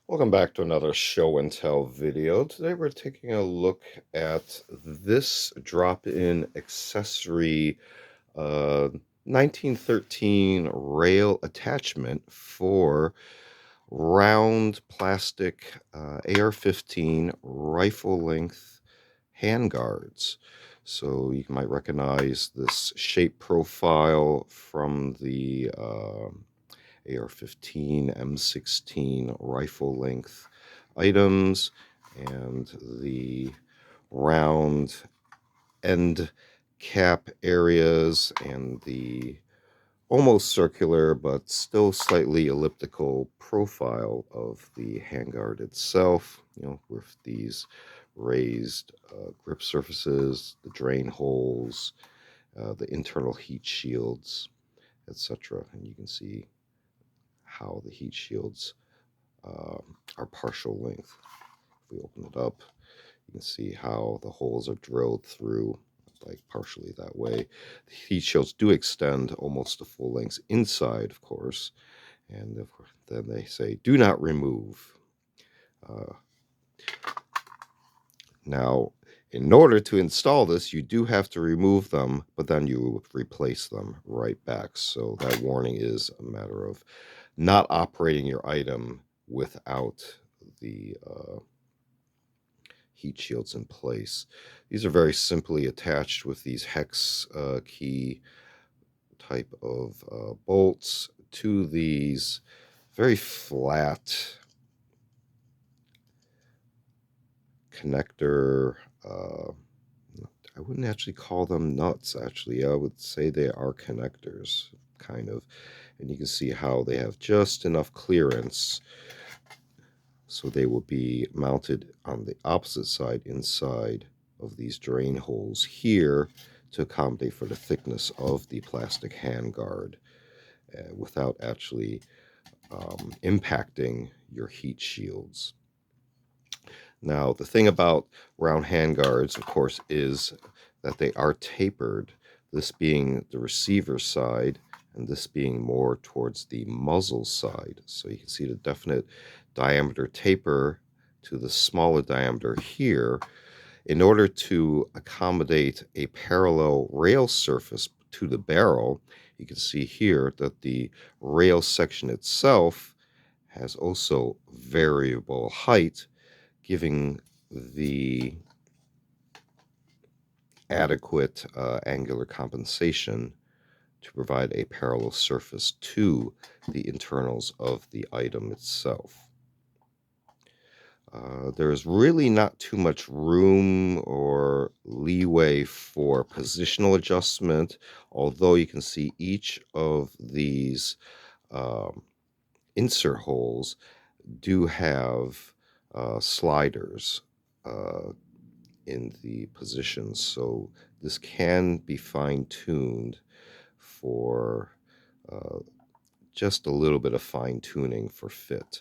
Welcome back to another show and tell video. Today we're taking a look at this drop-in accessory uh, 1913 rail attachment for round plastic AR-15 rifle length handguards. So you might recognize this shape profile from the AR15, M16 rifle length items, and the round end cap areas, and the almost circular but still slightly elliptical profile of the handguard itself, with these raised grip surfaces, the drain holes, the internal heat shields, etc. And you can see how the heat shields are partial length. If we open it up, you can see how the holes are drilled through, like partially that way. The heat shields do extend almost to full length inside, of course, and of course, then they say do not remove. Uh, Now, in order to install this, you do have to remove them, but then you replace them right back. So that warning is a matter of not operating your item without the heat shields in place. These are very simply attached with these hex key type of bolts to these very flat connector. I wouldn't actually call them nuts, actually. I would say they are connectors, kind of. And you can see how they have just enough clearance so they will be mounted on the opposite side inside of these drain holes here to accommodate for the thickness of the plastic handguard without actually impacting your heat shields. Now, the thing about round handguards, of course, is that they are tapered, this being the receiver side and this being more towards the muzzle side. So you can see the definite diameter taper to the smaller diameter here in order to accommodate a parallel rail surface to the barrel. You can see here that the rail section itself has also variable height, giving the adequate angular compensation to provide a parallel surface to the internals of the item itself. There's really not too much room or leeway for positional adjustment, although you can see each of these insert holes do have sliders in the positions, so this can be fine-tuned for just a little bit of fine-tuning for fit.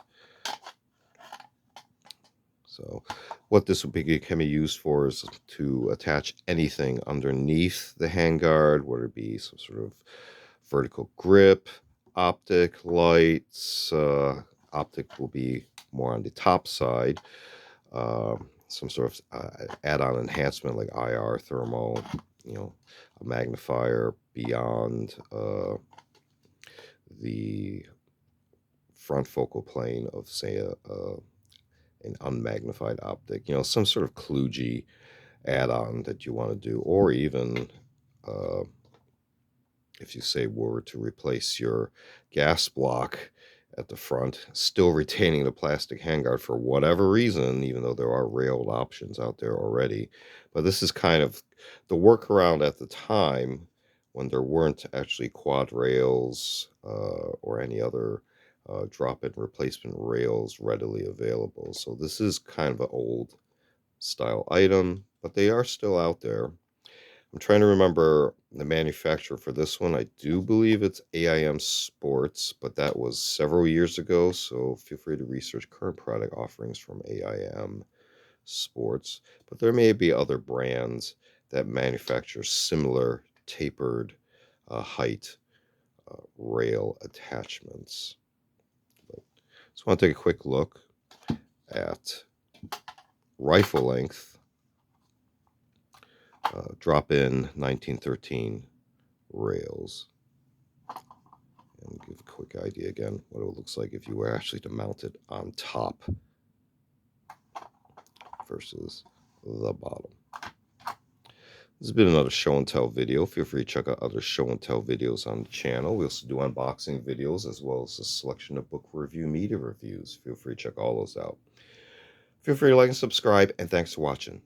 So what this can be used for is to attach anything underneath the handguard, whether it be some sort of vertical grip, optic lights. Optic will be more on the top side. Some sort of add-on enhancement like IR, thermal, a magnifier beyond the front focal plane of, say, an unmagnified optic, some sort of kludgy add-on that you want to do, or even if you say were to replace your gas block at the front, still retaining the plastic handguard for whatever reason, even though there are railed options out there already. But this is kind of the workaround at the time when there weren't actually quad rails or any other drop-in replacement rails readily available. So this is kind of an old style item, but they are still out there. I'm trying to remember the manufacturer for this one. I do believe it's AIM Sports, but that was several years ago, so feel free to research current product offerings from AIM Sports. But there may be other brands that manufacture similar tapered height rail attachments. But just want to take a quick look. at rifle length, drop in 1913 rails. And give a quick idea again what it looks like if you were actually to mount it on top versus the bottom. This has been another show and tell video. Feel free to check out other show and tell videos on the channel. We also do unboxing videos as well as a selection of book review media reviews. Feel free to check all those out. Feel free to like and subscribe, and thanks for watching.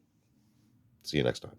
See you next time.